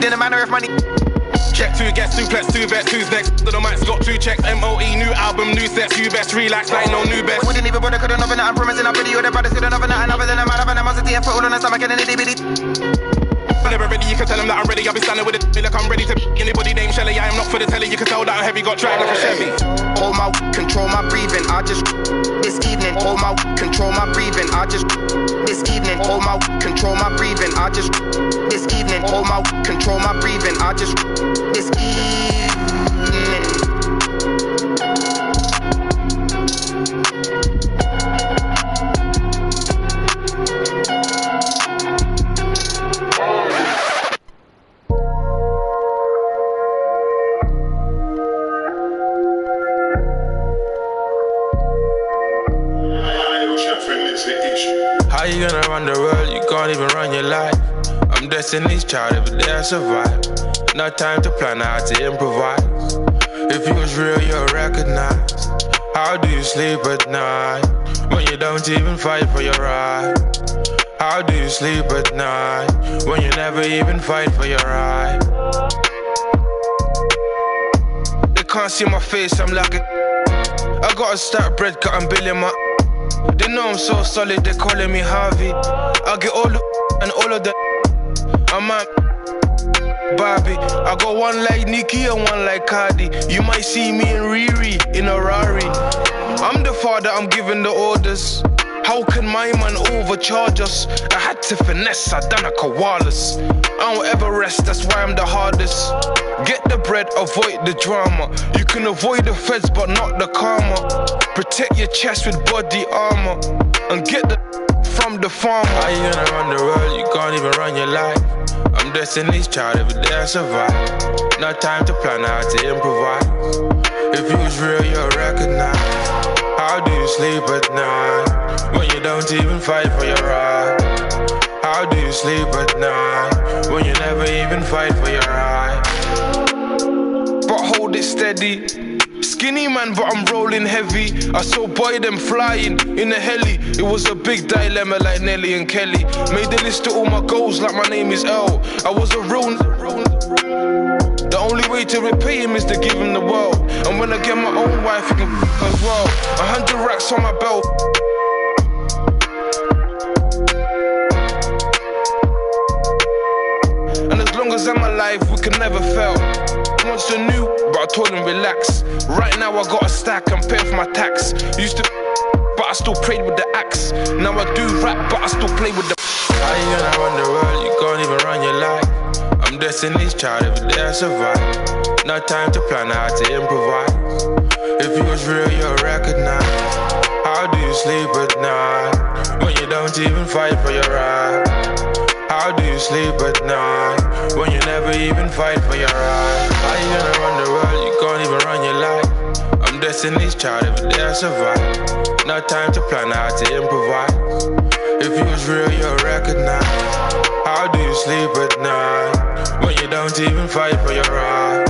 Didn't matter if money. Check 2, get suplex, 2 bet, 2's next. So the mic's got 2 checks. MOE, new album, new set, 2 best, relax, like no new best. Wouldn't even bother, couldn't have I'm promising a video. The brothers couldn't have another than a man of animosity and foot on the stomach and an itty bitty. Whenever ready, you can tell them that I'm ready. I'll be standing with it, like I'm ready to anybody named Shelly. I am not for the telly, you can tell that I'm heavy, got dragged like a Chevy. Hold my control my breathing, I just this evening. Hold my control my breathing, I just this evening. Hold my control my breathing, I just this evening. Hold my control my breathing, I just this evening. How you gonna run the world? You can't even run your life. I'm Destiny's child, every day I survive. No time to plan how to improvise. If you was real, you'll recognize. How do you sleep at night when you don't even fight for your right? How do you sleep at night when you never even fight for your right? They can't see my face, I'm like I gotta start bread cutting bill in my. They know I'm so solid, they calling me Harvey. I get all the and all of the. I'm at Barbie. I got one like Nicki and one like Cardi. You might see me and Riri in a Rari. I'm the father, I'm giving the orders. How can my man overcharge us? I had to finesse, I done a koalas. I don't ever rest, that's why I'm the hardest. Get the bread, avoid the drama. You can avoid the feds, but not the karma. Protect your chest with body armor. And get the from the farmer. How you gonna run the world? You can't even run your life. I'm Destiny's child, every day I survive. No time to plan how to improvise. If you was real, you'll recognize. How do you sleep at night when you don't even fight for your right? How do you sleep at night when you never even fight for your right? But hold it steady. Skinny man, but I'm rolling heavy. I saw boy them flying in a heli. It was a big dilemma like Nelly and Kelly. Made a list of all my goals like my name is L. I was a real. The only way to repay him is to give him the world. And when I get my own wife, he can as well. 100 racks on my belt. And as long as I'm alive, we can never fail. Wants to new, but I told him relax. Right now I got a stack, I'm paying for my tax. Used to, but I still prayed with the axe. Now I do rap, but I still play with the. How you gonna run the world? You can't even run your life. I'm Destiny's child, every day I survive. No time to plan how to improvise. If you was real, you'll recognize. How do you sleep at night when you don't even fight for your right? How do you sleep at night when you never even fight for your right? How you gonna run the world? You can't even run your life. I'm Destiny's child, every day I survive. No time to plan how to improvise. If you was real, you'll recognize. How do you sleep at night when you don't even fight for your right?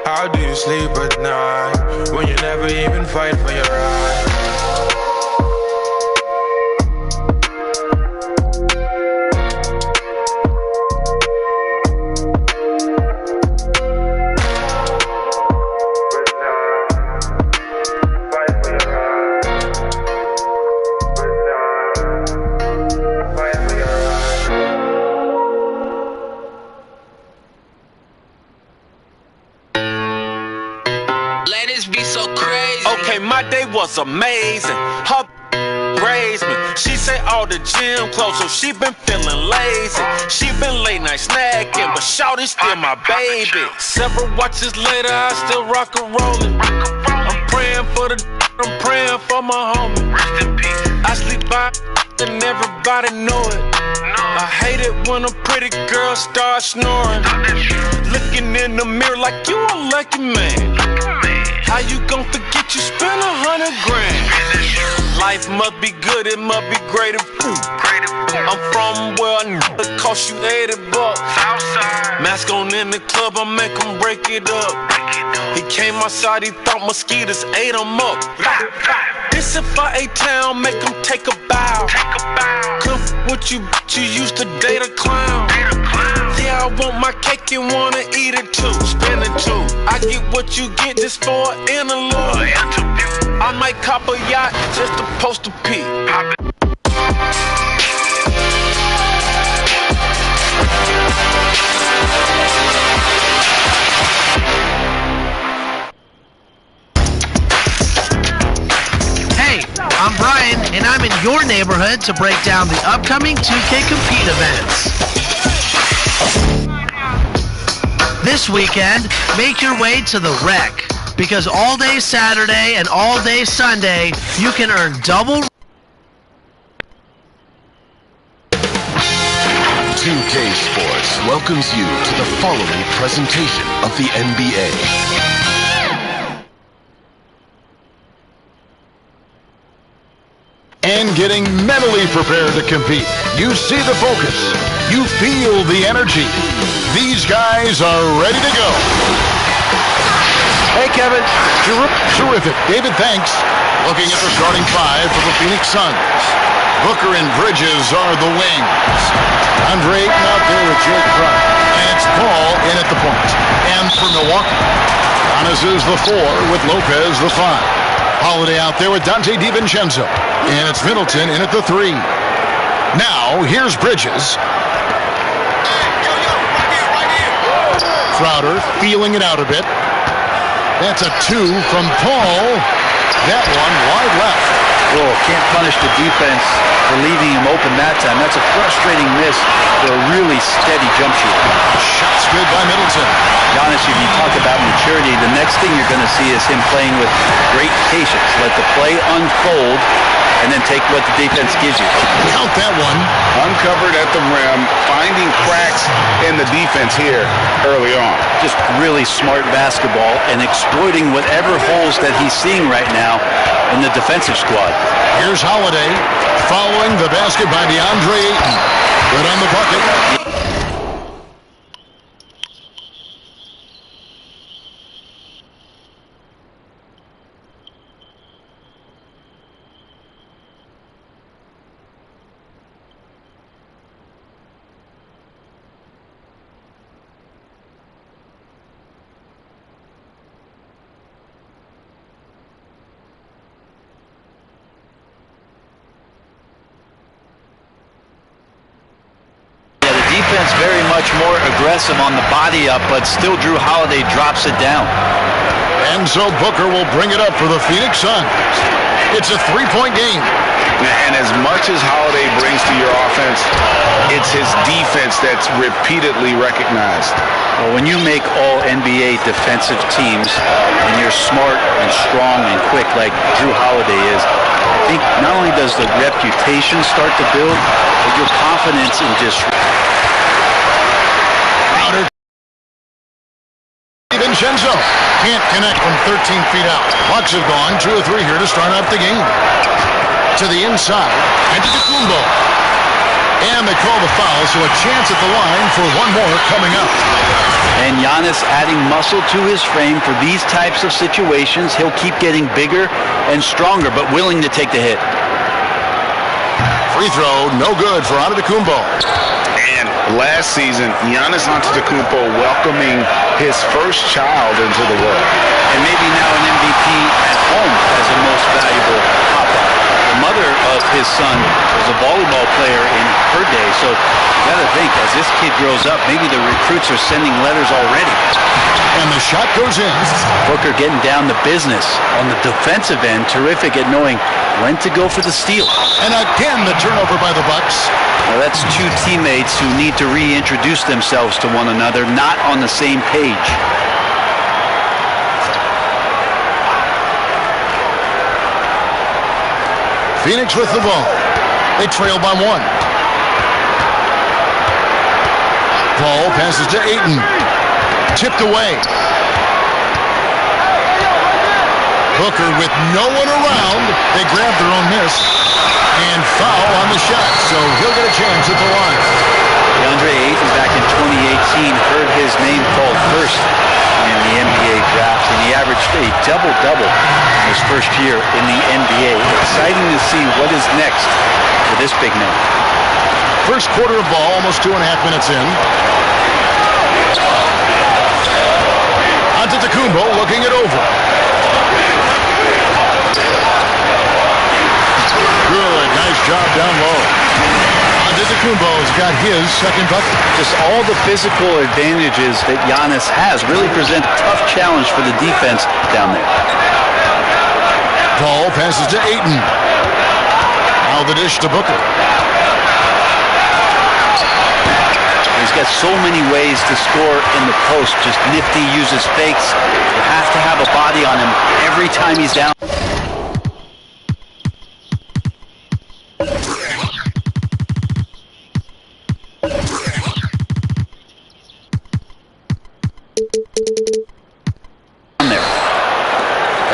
How do you sleep at night when you never even fight for your right? My day was amazing. Her raised me. She say all the gym clothes, so she been feeling lazy. She been late night snacking, but shawty's still my baby. Several watches later, I still rock and rollin'. I'm praying for I'm praying for my homie. Rest in peace. I sleep by and everybody know it. I hate it when a pretty girl starts snoring. Looking in the mirror like you a lucky man. How you gon' forget you spent 100 grand? Life must be good, it must be great and food. I'm from where it cost you 80 bucks. Mask on in the club, I make him break it up. He came outside, he thought mosquitoes ate him up. This if I A-Town, make him take a bow. Come what you used to date a clown. Yeah, Yeah, I want my cake and wanna eat it too. Spin it too. I get what you get just for an interlude. I might cop a yacht just to post a pic. Hey, I'm Brian, and I'm in your neighborhood to break down the upcoming 2K Compete events. This weekend, make your way to the Rec, because all day Saturday and all day Sunday, you can earn double. 2K Sports welcomes you to the following presentation of the NBA. And getting mentally prepared to compete. You see the focus. You feel the energy. These guys are ready to go. Hey, Kevin. Terrific. David, thanks. Looking at the starting five for the Phoenix Suns. Booker and Bridges are the wings. Andre Ayton out there with Jake Crowder. And it's Paul in at the point. And for Milwaukee, Giannis is the 4 with Lopez the 5. Holiday out there with Dante DiVincenzo. And it's Middleton in at the 3. Now, here's Bridges. Crowder feeling it out a bit. That's a 2 from Paul. That one wide left. Oh, can't punish the defense for leaving him open that time. That's a frustrating miss for a really steady jump shooter. Shots good by Middleton. Giannis, if you talk about maturity, the next thing you're going to see is him playing with great patience. Let the play unfold and then take what the defense gives you. Count that one. Uncovered at the rim, finding cracks in the defense here early on. Just really smart basketball and exploiting whatever holes that he's seeing right now in the defensive squad. Here's Holiday following the basket by DeAndre Ayton. Good on the bucket. Defense very much more aggressive on the body up, but still Drew Holiday drops it down. And so Booker will bring it up for the Phoenix Suns. It's a 3-point game. And as much as Holiday brings to your offense, it's his defense that's repeatedly recognized. Well, when you make all NBA defensive teams and you're smart and strong and quick like Drew Holiday is, I think not only does the reputation start to build, but your confidence in just... DiVincenzo can't connect from 13 feet out. Bucks have gone 2 or 3 here to start out the game. To the inside, Antetokounmpo. And they call the foul, so a chance at the line for one more coming up. And Giannis adding muscle to his frame for these types of situations. He'll keep getting bigger and stronger, but willing to take the hit. Free throw, no good for Antetokounmpo. And last season, Giannis Antetokounmpo welcoming his first child into the world. And maybe now an MVP at home as the most valuable pop-up. The mother of his son was a volleyball player in her day, so you gotta think, as this kid grows up, maybe the recruits are sending letters already. And the shot goes in. Booker getting down to business on the defensive end, terrific at knowing when to go for the steal. And again, the turnover by the Bucks. Now that's two teammates who need to reintroduce themselves to one another, not on the same page. Phoenix with the ball. They trail by 1. Paul passes to Ayton. Tipped away. Booker with no one around. They grab their own miss. And foul on the shot, so he'll get a chance at the line. DeAndre Ayton back in 2018 heard his name called first in the NBA draft, and he averaged a double-double in his first year in the NBA. Exciting to see what is next for this big man. First quarter of ball, almost 2.5 minutes in. job down low. Antetokounmpo's got his second bucket. Just all the physical advantages that Giannis has really present a tough challenge for the defense down there. Paul passes to Ayton. Now the dish to Booker. He's got so many ways to score in the post. Just nifty, uses fakes. You have to have a body on him every time he's down.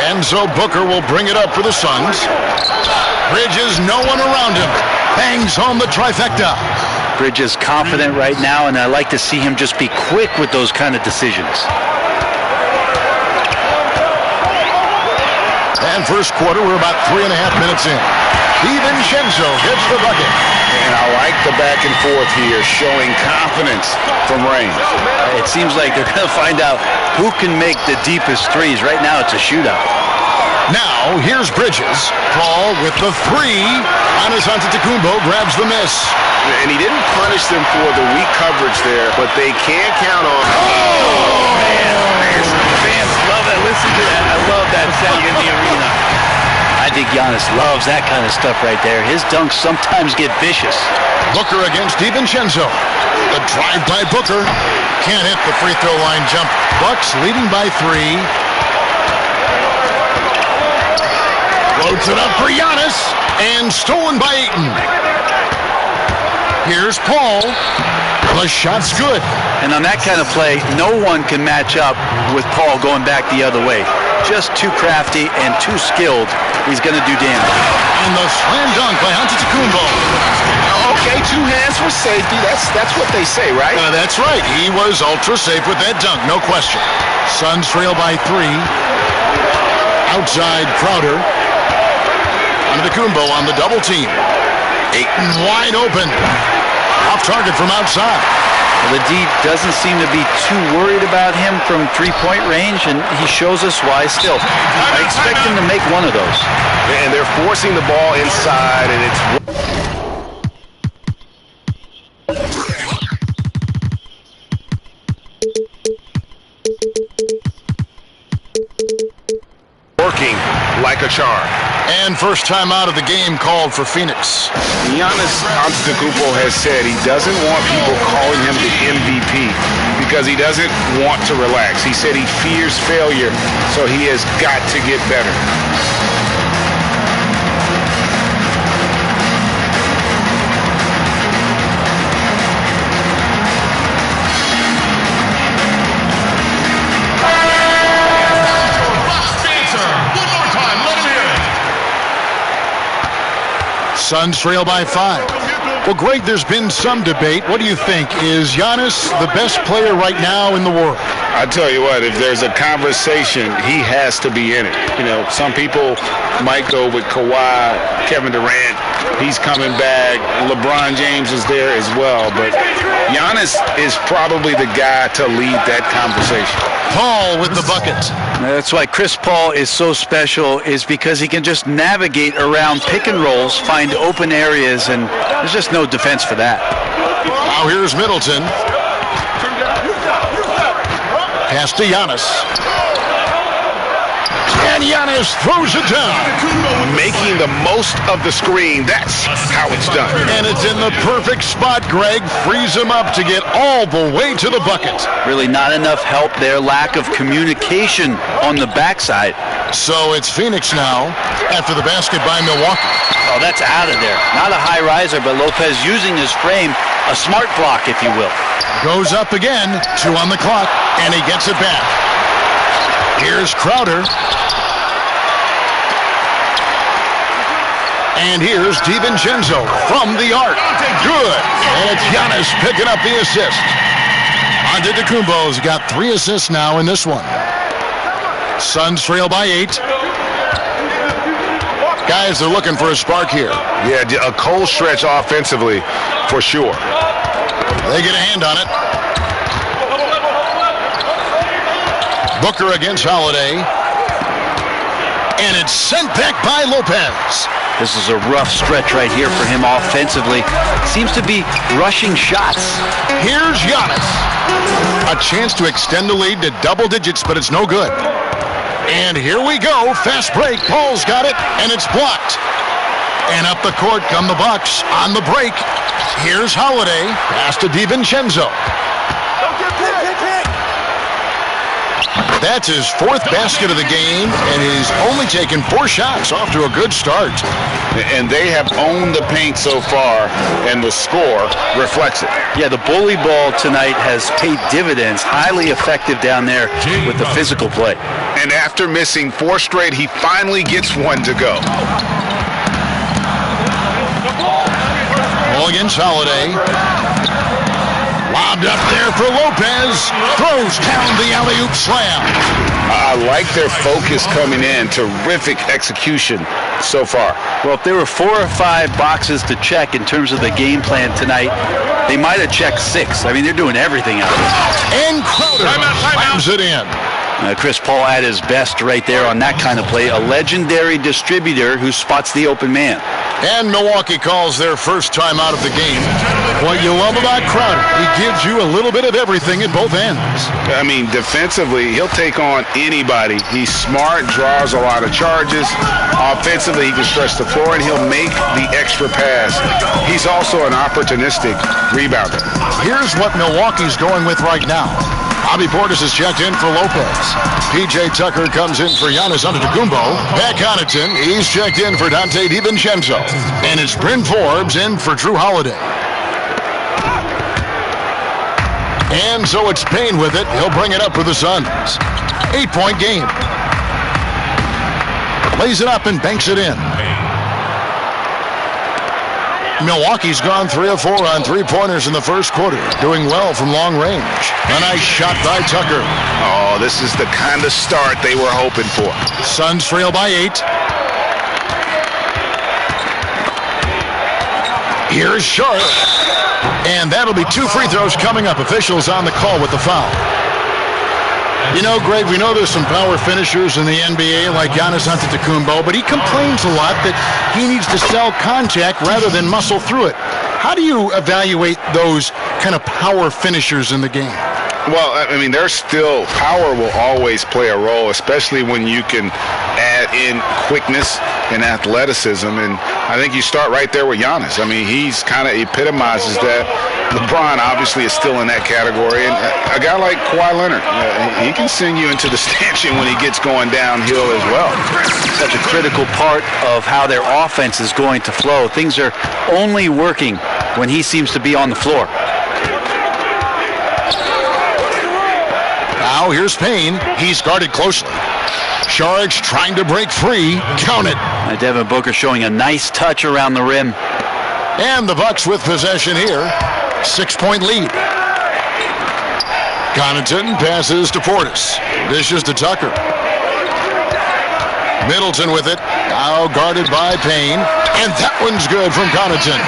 And so Booker will bring it up for the Suns. Bridges, no one around him. Bangs home the trifecta. Bridges confident right now, and I like to see him just be quick with those kind of decisions. And first quarter, we're about 3.5 minutes in. DiVincenzo gets the bucket. And I like the back and forth here, showing confidence from range. It seems like they're going to find out who can make the deepest threes. Right now, it's a shootout. Now, here's Bridges. Paul with the three. Giannis Antetokounmpo grabs the miss. And he didn't punish them for the weak coverage there, but they can't count on. Oh, man. Fans love that. Listen to that. I love that sound in the arena. I think Giannis loves that kind of stuff right there. His dunks sometimes get vicious. Booker against DiVincenzo. The drive by Booker. Can't hit the free throw line jump. Bucks leading by 3. Floats it up for Giannis. And stolen by Ayton. Here's Paul. The shot's good. And on that kind of play, no one can match up with Paul going back the other way. Just too crafty and too skilled. He's going to do damage. And the slam dunk by Antetokounmpo. Okay, 2 hands for safety. That's what they say, right? That's right. He was ultra safe with that dunk, no question. Suns trail by 3. Outside Crowder. Antetokounmpo on the double team. Ayton wide open. Off target from outside. Well, the D doesn't seem to be too worried about him from three-point range, and he shows us why still. I expect him to make one of those. And they're forcing the ball inside, and it's working like a charm. And first time out of the game called for Phoenix. Giannis Antetokounmpo has said he doesn't want people calling him the MVP because he doesn't want to relax. He said he fears failure, so he has got to get better. Suns trail by 5. Well, Greg, there's been some debate. What do you think? Is Giannis the best player right now in the world? I tell you what, if there's a conversation, he has to be in it. You know, some people might go with Kawhi, Kevin Durant. He's coming back. LeBron James is there as well. But Giannis is probably the guy to lead that conversation. Paul with the bucket. That's why Chris Paul is so special, is because he can just navigate around pick and rolls, find open areas, and there's just no defense for that. Now here's Middleton. Pass to Giannis. And Giannis throws it down. Making the most of the screen. That's how it's done. And it's in the perfect spot, Greg. Frees him up to get all the way to the bucket. Really not enough help there. Lack of communication on the backside. So it's Phoenix now after the basket by Milwaukee. Oh, that's out of there. Not a high riser, but Lopez using his frame. A smart block, if you will. Goes up again. 2 on the clock, and he gets it back. Here's Crowder. And here's DiVincenzo from the arc. Good. And it's Giannis picking up the assist. Antetokounmpo's got 3 assists now in this one. Suns trail by 8. Guys, they're looking for a spark here. Yeah, a cold stretch offensively, for sure. They get a hand on it. Booker against Holiday. And it's sent back by Lopez. This is a rough stretch right here for him offensively. Seems to be rushing shots. Here's Giannis. A chance to extend the lead to double digits, but it's no good. And here we go. Fast break. Paul's got it, and it's blocked. And up the court come the Bucks on the break. Here's Holiday. Pass to DiVincenzo. That's his 4th basket of the game, and he's only taken 4 shots. Off to a good start. And they have owned the paint so far, and the score reflects it. Yeah, the bully ball tonight has paid dividends. Highly effective down there with the physical play. And after missing 4 straight, he finally gets one to go. Ball against Holiday. Lobbed up there for Lopez. Throws down the alley-oop slam. I like their focus coming in. Terrific execution so far. Well, if there were 4 or 5 boxes to check in terms of the game plan tonight, they might have checked 6. I mean, they're doing everything out there. And Crowder slams it in. Chris Paul at his best right there on that kind of play. A legendary distributor who spots the open man. And Milwaukee calls their first time out of the game. What you love about Crowder, he gives you a little bit of everything at both ends. I mean, defensively, he'll take on anybody. He's smart, draws a lot of charges. Offensively, he can stretch the floor, and he'll make the extra pass. He's also an opportunistic rebounder. Here's what Milwaukee's going with right now. Bobby Portis is checked in for Lopez. P.J. Tucker comes in for Giannis Antetokounmpo. Pat Connaughton, he's checked in for Dante DiVincenzo. And it's Bryn Forbes in for Drew Holiday. And so it's Payne with it. He'll bring it up for the Suns. 8-point game. Lays it up and banks it in. Milwaukee's gone 3 of 4 on 3-pointers in the first quarter. Doing well from long range. A nice shot by Tucker. Oh, this is the kind of start they were hoping for. Suns trail by 8. Here's Sharp. And that'll be 2 free throws coming up. Officials on the call with the foul. You know, Greg, we know there's some power finishers in the NBA like Giannis Antetokounmpo, but he complains a lot that he needs to sell contact rather than muscle through it. How do you evaluate those kind of power finishers in the game? Well, I mean, there's still power will always play a role, especially when you can add in quickness and athleticism. And I think you start right there with Giannis. I mean, he's kind of epitomizes that. LeBron obviously is still in that category. And a guy like Kawhi Leonard, he can send you into the stanchion when he gets going downhill as well. Such a critical part of how their offense is going to flow. Things are only working when he seems to be on the floor. Now here's Payne. He's guarded closely. Sharks trying to break free. Count it. Devin Booker showing a nice touch around the rim. And the Bucks with possession here. 6-point lead. Connaughton passes to Portis. Dishes to Tucker. Middleton with it. Now guarded by Payne. And that one's good from Connaughton.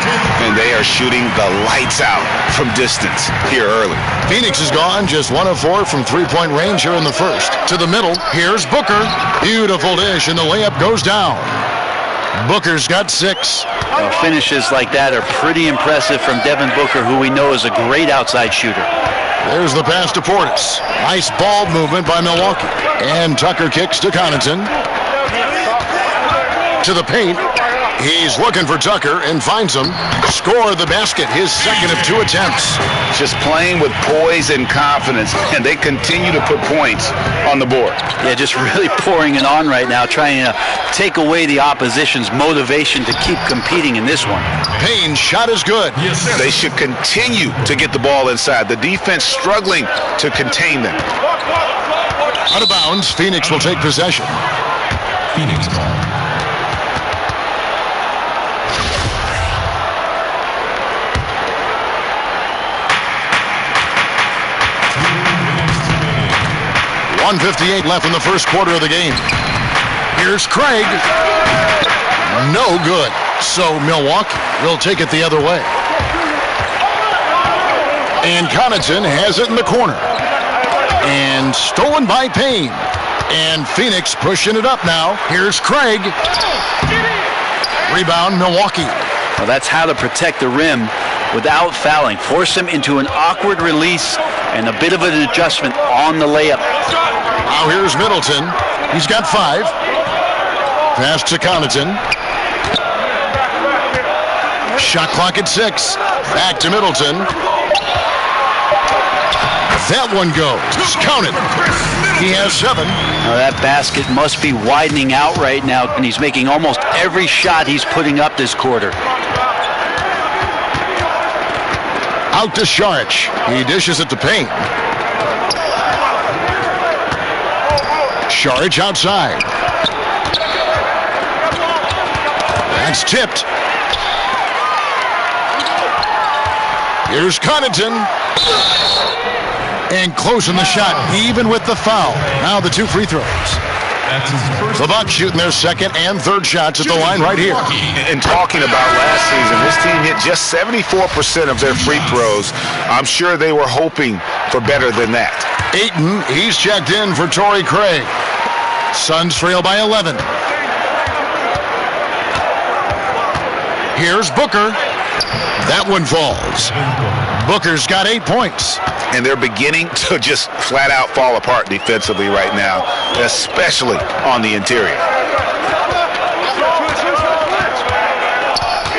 And they are shooting the lights out from distance here early. Phoenix is gone, just 1 of 4 from 3-point range here in the first. To the middle, here's Booker. Beautiful dish, and the layup goes down. Booker's got 6. Finishes like that are pretty impressive from Devin Booker, who we know is a great outside shooter. There's the pass to Portis. Nice ball movement by Milwaukee. And Tucker kicks to Connaughton. To the paint. He's looking for Tucker and finds him. Score the basket, his second of 2 attempts. Just playing with poise and confidence, and they continue to put points on the board. Yeah, just really pouring it on right now, trying to take away the opposition's motivation to keep competing in this one. Payne's shot is good. They should continue to get the ball inside. The defense struggling to contain them. Out of bounds, Phoenix will take possession. Phoenix ball. .158 left in the first quarter of the game. Here's Craig. No good. So Milwaukee will take it the other way. And Connaughton has it in the corner. And stolen by Payne. And Phoenix pushing it up now. Here's Craig. Rebound, Milwaukee. Well, that's how to protect the rim without fouling. Force him into an awkward release and a bit of an adjustment on the layup. Now here's Middleton. He's got 5. Pass to Connaughton. Shot clock at 6. Back to Middleton. That one goes. Counted. He has 7. Now that basket must be widening out right now, and he's making almost every shot he's putting up this quarter. Out to Saric. He dishes it to Payne. Saric outside. That's tipped. Here's Connaughton. And closing the shot, even with the foul. Now the 2 free throws. The Bucks shooting their second and third shots at the line right here. And talking about last season, this team hit just 74% of their free throws. I'm sure they were hoping for better than that. Ayton, he's checked in for Torrey Craig. Suns trail by 11. Here's Booker. That one falls. Booker's got 8 points. And they're beginning to just flat out fall apart defensively right now, especially on the interior.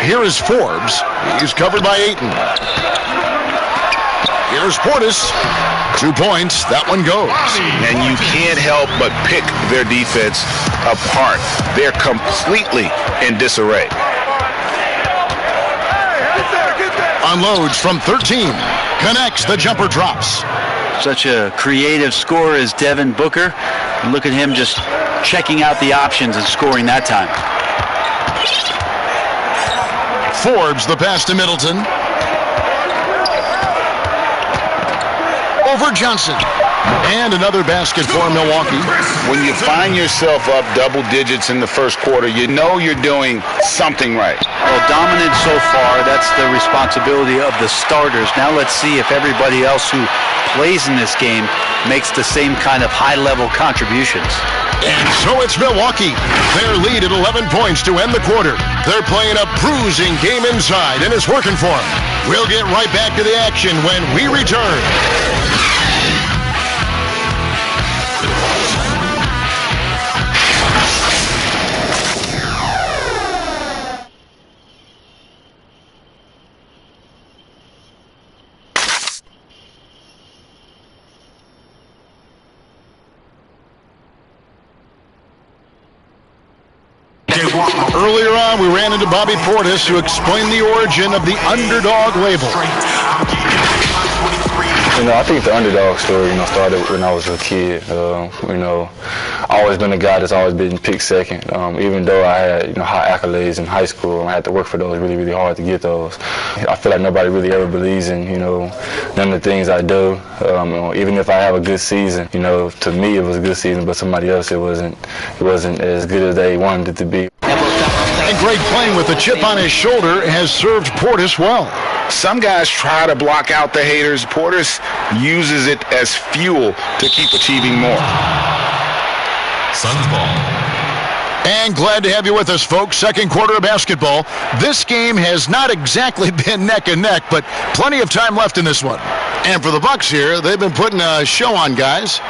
Here is Forbes. He's covered by Ayton. Here's Portis. 2 points. That one goes. And you can't help but pick their defense apart. They're completely in disarray. Unloads from 13. Connects. The jumper drops. Such a creative scorer as Devin Booker. And look at him just checking out the options and scoring that time. Forbes, the pass to Middleton. Over Johnson. And another basket for Milwaukee. When you find yourself up double digits in the first quarter, you know you're doing something right. Well, dominant so far. That's the responsibility of the starters. Now let's see if everybody else who plays in this game makes the same kind of high-level contributions. And so it's Milwaukee. Their lead at 11 points to end the quarter. They're playing a bruising game inside, and it's working for them. We'll get right back to the action when we return. Earlier on, we ran into Bobby Portis, who explained the origin of the underdog label. I think the underdog story, started when I was a kid. I always been a guy that's always been picked second. Even though I had, high accolades in high school, and I had to work for those really, really hard to get those. I feel like nobody really ever believes in, none of the things I do. Even if I have a good season, to me it was a good season, but somebody else it wasn't as good as they wanted it to be. And Greg, playing with a chip on his shoulder, has served Portis well. Some guys try to block out the haters. Portis uses it as fuel to keep achieving more. Suns ball. And glad to have you with us, folks. Second quarter of basketball. This game has not exactly been neck and neck, but plenty of time left in this one. And for the Bucks here, they've been putting a show on, guys.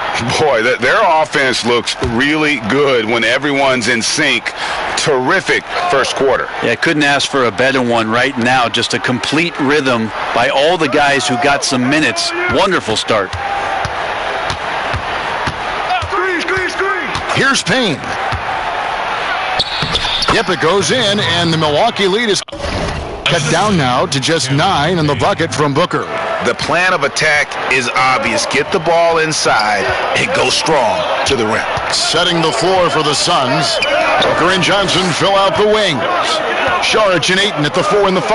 Boy, their offense looks really good when everyone's in sync. Terrific first quarter. Yeah, couldn't ask for a better one right now. Just a complete rhythm by all the guys who got some minutes. Wonderful start. Here's Payne. Yep, it goes in, and the Milwaukee lead is cut down now to just 9 in the bucket from Booker. The plan of attack is obvious. Get the ball inside and go strong to the rim. Setting the floor for the Suns. Booker and Johnson fill out the wings. Saric and Ayton at the 4 and the 5.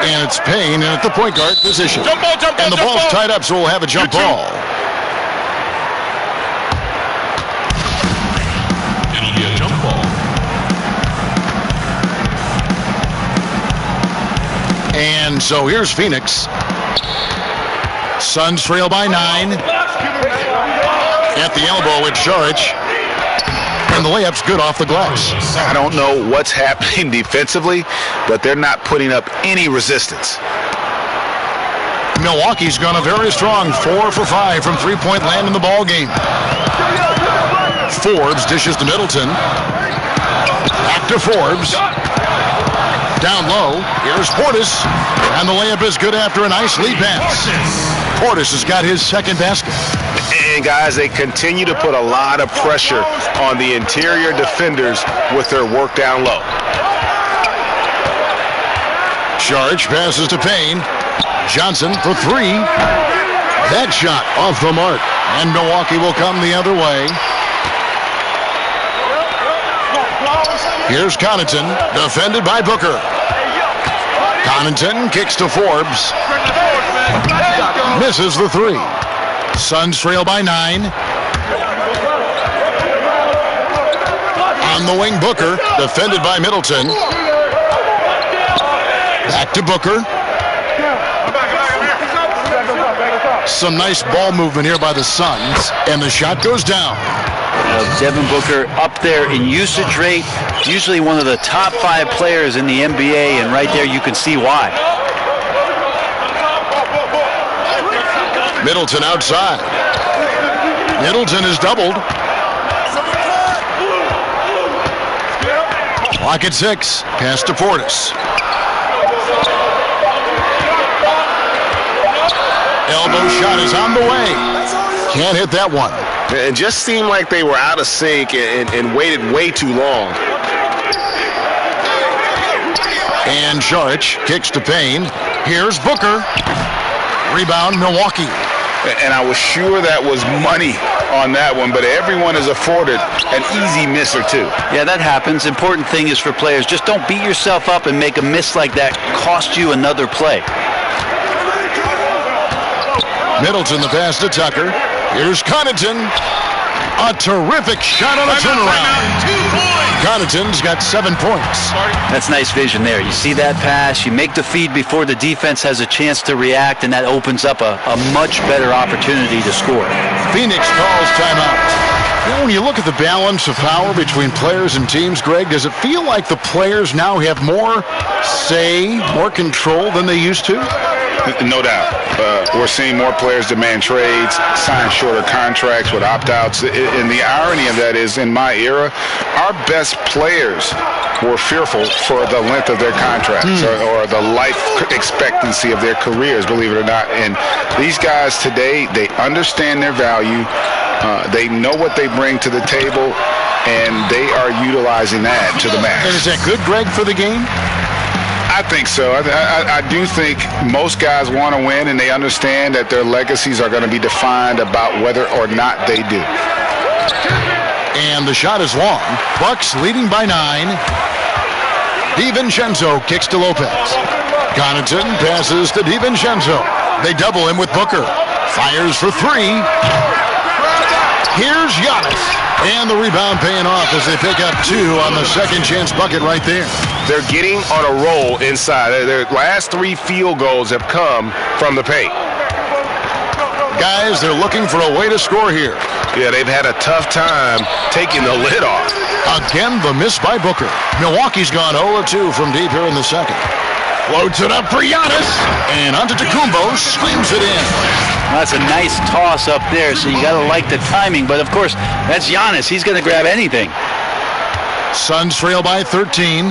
And it's Payne at the point guard position. And the ball's tied up, so we'll have a jump ball. It'll be a jump ball. And so here's Phoenix. Suns trail by 9. At the elbow with Saric. And the layup's good off the glass. I don't know what's happening defensively, but they're not putting up any resistance. Milwaukee's gone a very strong 4 for 5 from three-point land in the ball game. Forbes dishes to Middleton. Back to Forbes. Down low. Here's Portis. And the layup is good after a nice lead pass. Portis has got his second basket. And guys, they continue to put a lot of pressure on the interior defenders with their work down low. Sharge passes to Payne. Johnson for three. That shot off the mark. And Milwaukee will come the other way. Here's Connaughton, defended by Booker. Connaughton kicks to Forbes. Misses the three. Suns trail by 9. On the wing, Booker, defended by Middleton. Back to Booker. Some nice ball movement here by the Suns, and the shot goes down. Devin Booker up there in usage rate, usually one of the top 5 players in the NBA, and right there you can see why. Middleton outside. Middleton is doubled. Clock at 6. Pass to Portis. Elbow shot is on the way. Can't hit that one. It just seemed like they were out of sync and waited way too long. And Saric kicks to Payne. Here's Booker. Rebound, Milwaukee. And I was sure that was money on that one, but everyone is afforded an easy miss or two. Yeah, that happens. Important thing is for players, just don't beat yourself up and make a miss like that cost you another play. Middleton, the pass to Tucker. Here's Connaughton. A terrific shot on a turnaround. Connaughton's got 7 points. That's nice vision there. You see that pass, you make the feed before the defense has a chance to react, and that opens up a much better opportunity to score. Phoenix calls timeout. You know, when you look at the balance of power between players and teams, Greg, does it feel like the players now have more say, more control than they used to? No doubt. We're seeing more players demand trades, sign shorter contracts with opt-outs. And the irony of that is, in my era, our best players were fearful for the length of their contracts or the life expectancy of their careers, believe it or not. And these guys today, they understand their value. They know what they bring to the table, and they are utilizing that to the max. And is that good, Greg, for the game? I think so. I do think most guys want to win, and they understand that their legacies are going to be defined about whether or not they do. And the shot is long. Bucks leading by 9. DiVincenzo kicks to Lopez. Connaughton passes to DiVincenzo. They double him with Booker. Fires for 3. Here's Giannis. And the rebound paying off as they pick up 2 on the second chance bucket right there. They're getting on a roll inside. Their last 3 field goals have come from the paint. Guys, they're looking for a way to score here. Yeah, they've had a tough time taking the lid off. Again, the miss by Booker. Milwaukee's gone 0-2 from deep here in the second. Floats it up for Giannis. And Antetokounmpo screams it in. Well, that's a nice toss up there, so you got to like the timing. But, of course, that's Giannis. He's going to grab anything. Suns trail by 13.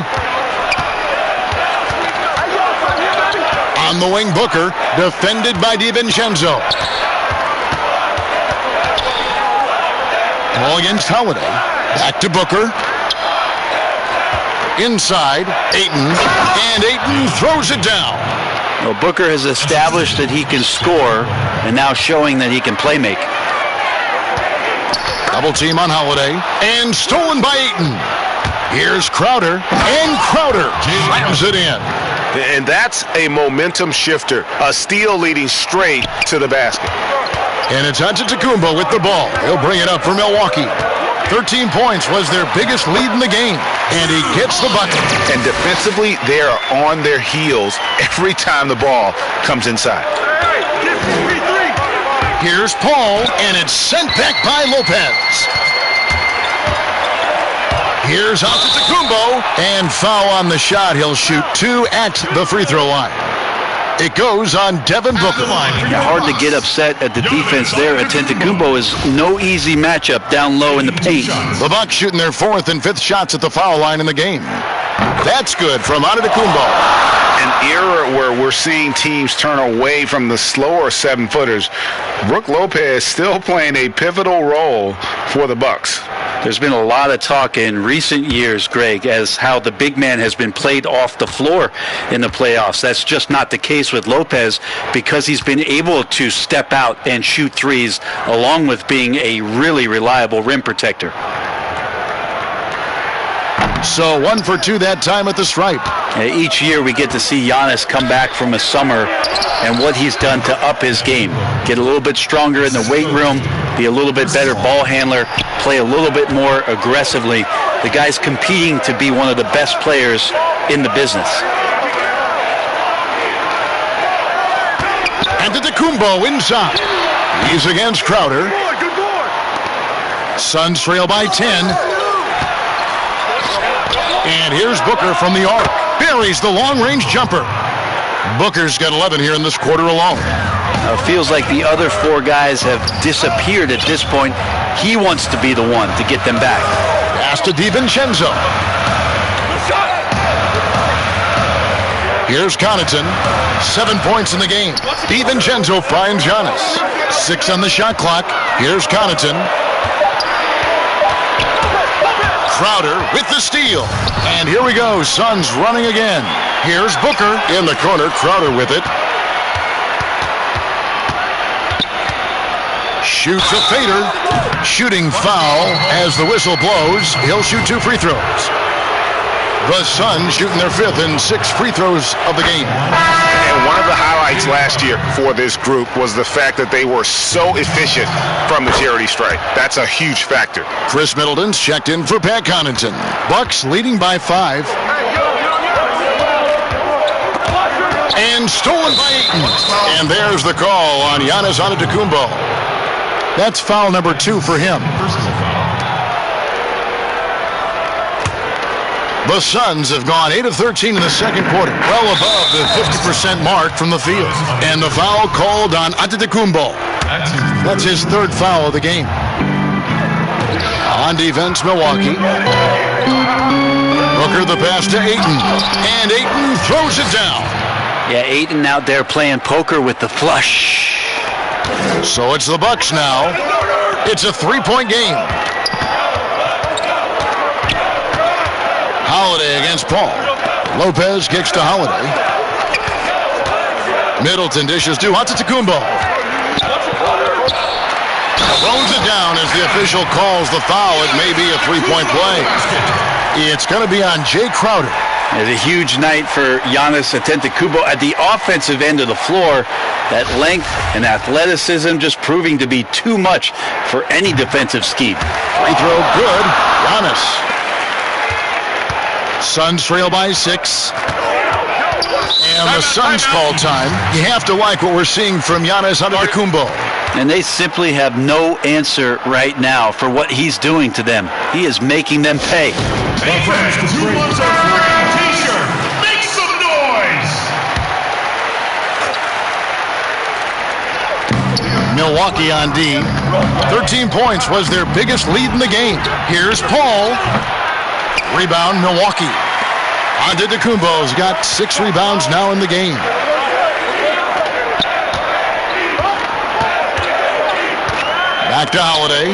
On the wing, Booker, defended by DiVincenzo. Ball against Holiday. Back to Booker. Inside, Ayton, and Ayton throws it down. Well, Booker has established that he can score, and now showing that he can play make. Double team on Holiday, and stolen by Ayton. Here's Crowder, and Crowder slams it in. And that's a momentum shifter, a steal leading straight to the basket. And it's Antetokounmpo with the ball. He'll bring it up for Milwaukee. 13 points was their biggest lead in the game, and he gets the bucket. And defensively, they are on their heels every time the ball comes inside. Here's Paul, and it's sent back by Lopez. Here's Antetokounmpo, and foul on the shot. He'll shoot 2 at the free throw line. It goes on Devin Booker. Hard to get upset at the defense there. Antetokounmpo is no easy matchup down low in the paint. The Bucks shooting their 4th and 5th shots at the foul line in the game. That's good from Antetokounmpo. An era where we're seeing teams turn away from the slower 7-footers. Brook Lopez still playing a pivotal role for the Bucks. There's been a lot of talk in recent years, Greg, as how the big man has been played off the floor in the playoffs. That's just not the case with Lopez because he's been able to step out and shoot threes along with being a really reliable rim protector. So 1 for 2 that time at the stripe. Each year we get to see Giannis come back from a summer and what he's done to up his game. Get a little bit stronger in the weight room, be a little bit better ball handler, play a little bit more aggressively. The guy's competing to be one of the best players in the business. Antetokounmpo inside. He's against Crowder. Suns trail by 10. And here's Booker from the arc. Buries the long-range jumper. Booker's got 11 here in this quarter alone. Feels like the other 4 guys have disappeared at this point. He wants to be the one to get them back. Pass to DiVincenzo. Here's Connaughton. 7 points in the game. DiVincenzo finds Giannis. 6 on the shot clock. Here's Connaughton. Crowder with the steal. And here we go. Suns running again. Here's Booker in the corner. Crowder with it. Shoots a fader. Shooting foul as the whistle blows. He'll shoot 2 free throws. The Suns shooting their 5th and 6th free throws of the game. And one of the highlights last year for this group was the fact that they were so efficient from the charity stripe. That's a huge factor. Chris Middleton's checked in for Pat Connaughton. Bucks leading by 5. And stolen by Ayton. And there's the call on Giannis Antetokounmpo. That's foul number 2 for him. The Suns have gone 8 of 13 in the second quarter, well above the 50% mark from the field. And the foul called on Antetokounmpo. That's his 3rd foul of the game. On defense, Milwaukee. Booker the pass to Ayton. And Ayton throws it down. Yeah, Ayton out there playing poker with the flush. So it's the Bucks now. It's a 3-point game. Holiday against Paul. Lopez kicks to Holiday. Middleton dishes to Antetokounmpo. Throws it down as the official calls the foul. It may be a 3-point play. It's going to be on Jay Crowder. It's a huge night for Giannis Antetokounmpo at the offensive end of the floor. That length and athleticism just proving to be too much for any defensive scheme. Free throw good. Giannis. Suns trail by 6. And the Suns call time. You have to like what we're seeing from Giannis Antetokounmpo. And they simply have no answer right now for what he's doing to them. He is making them pay. Hey friends, who wants a free t-shirt? Make some noise! Milwaukee on D. 13 points was their biggest lead in the game. Here's Paul. Rebound, Milwaukee. Antetokounmpo's got 6 rebounds now in the game. Back to Holiday.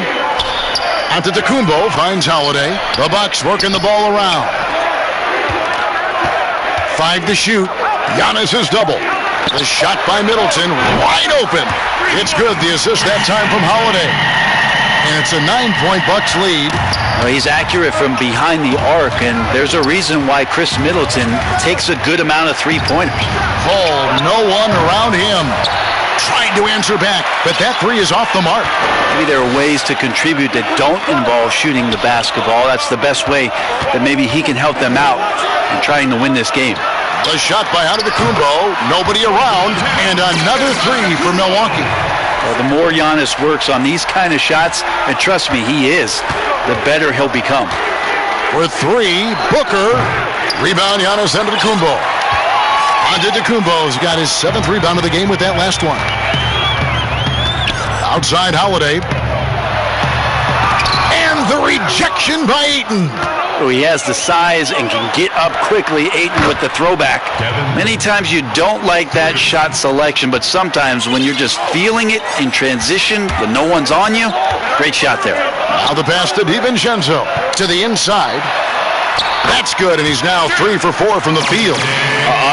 Antetokounmpo finds Holiday. The Bucks working the ball around. 5 to shoot. Giannis is double. The shot by Middleton, wide open. It's good. The assist that time from Holiday. And it's a 9-point Bucks lead. Well, he's accurate from behind the arc, and there's a reason why Chris Middleton takes a good amount of three-pointers. Paul, no one around him. Trying to answer back, but that 3 is off the mark. Maybe there are ways to contribute that don't involve shooting the basketball. That's the best way that maybe he can help them out in trying to win this game. The shot by Antetokounmpo, nobody around, and another 3 for Milwaukee. Well, the more Giannis works on these kind of shots, and trust me, he is, the better he'll become. for three. Booker. Rebound, Giannis Antetokounmpo. Antetokounmpo's got his 7th rebound of the game with that last one. Outside Holiday. And the rejection by Ayton. He has the size and can get up quickly. Ayton with the throwback. Many times you don't like that shot selection, but sometimes when you're just feeling it in transition when no one's on you, great shot there. Now the pass to DiVincenzo to the inside. That's good, and he's now 3 for 4 from the field.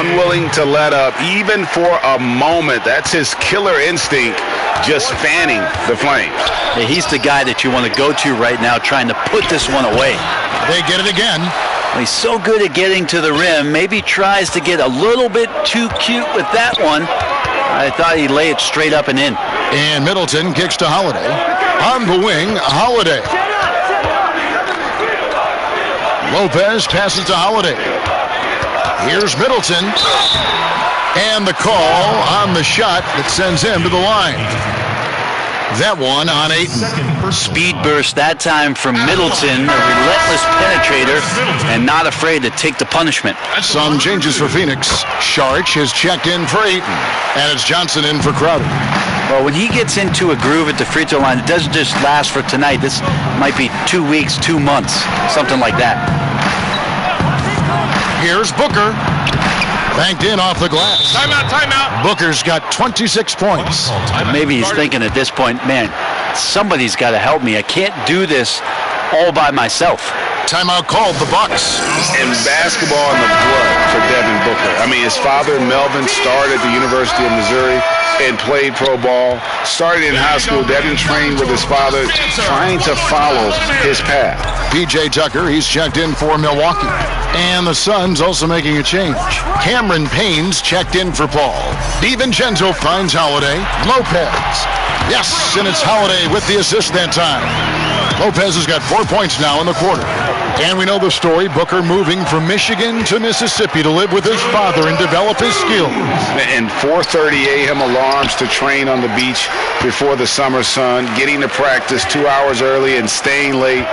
Unwilling to let up, even for a moment. That's his killer instinct, just fanning the flames. Yeah, he's the guy that you want to go to right now, trying to put this one away. They get it again. Well, he's so good at getting to the rim. Maybe tries to get a little bit too cute with that one. I thought he'd lay it straight up and in. And Middleton kicks to Holiday. On the wing, Holiday. Lopez passes to Holiday. Here's Middleton. And the call on the shot that sends him to the line. That one on Ayton. Speed burst that time from Middleton, a relentless penetrator, and not afraid to take the punishment. Some changes for Phoenix. Sharch has checked in for Ayton, and it's Johnson in for Crowder. Well, when he gets into a groove at the free throw line, it doesn't just last for tonight. This might be 2 weeks, 2 months, something like that. Here's Booker. Banked in off the glass. Timeout. Booker's got 26 points. Maybe he's thinking at this point, man, somebody's got to help me. I can't do this all by myself. Timeout called, the Bucks. And basketball in the blood for Devin Booker. I mean, his father, Melvin, started at the University of Missouri and played pro ball. Started in high school. Devin trained with his father, trying to follow his path. P.J. Tucker, he's checked in for Milwaukee. And the Suns also making a change. Cameron Payne's checked in for Paul. DiVincenzo finds Holiday. Lopez. Yes, and it's Holiday with the assist that time. Lopez has got 4 points now in the quarter. And we know the story, Booker moving from Michigan to Mississippi to live with his father and develop his skills. And 4:30 a.m. alarms to train on the beach before the summer sun, getting to practice 2 hours early and staying late.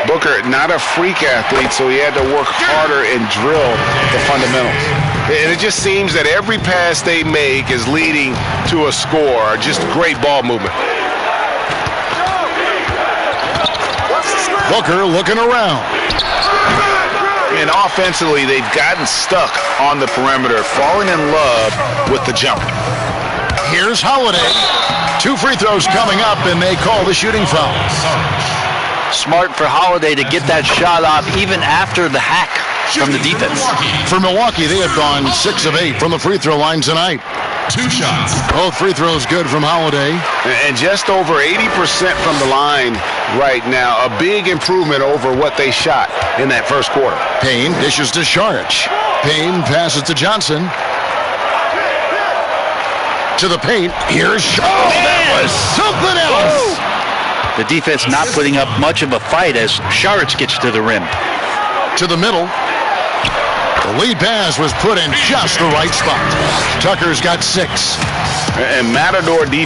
Booker, not a freak athlete, so he had to work harder and drill the fundamentals. And it just seems that every pass they make is leading to a score. Just great ball movement. Booker looking around. And offensively, they've gotten stuck on the perimeter, falling in love with the jump. Here's Holiday. 2 free throws coming up, and they call the shooting foul. Smart for Holiday to get that shot off even after the hack from the defense. For Milwaukee, they have gone 6 of 8 from the free throw line tonight. 2 shots. Both free throws good from Holiday. And just over 80% from the line right now. A big improvement over what they shot in that first quarter. Payne dishes to Sharch. Payne passes to Johnson. To the paint. Here's Sharch. Oh, that was something else. The defense not putting up much of a fight as Sharch gets to the rim. To the middle. The lead pass was put in just the right spot. Tucker's got 6. And Matador defense.